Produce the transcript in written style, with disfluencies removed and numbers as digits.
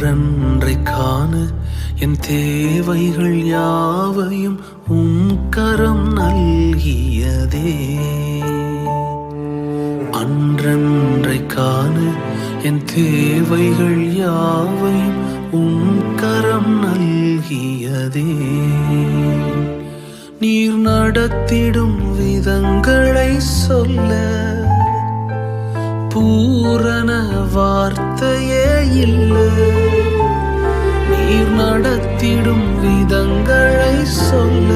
அன்றன்றை காண என் தேவைகள் யாவையும் கரம் நல்கியதே. அன்றன்றை காண என் தேவைகள் யாவையும் கரம் நல்கியதே. நீர் நடத்திடும் விதங்களை சொல்ல பூரண வார்த்தையே இல்லை. நீர் நடத்திடும் விதங்களை சொல்ல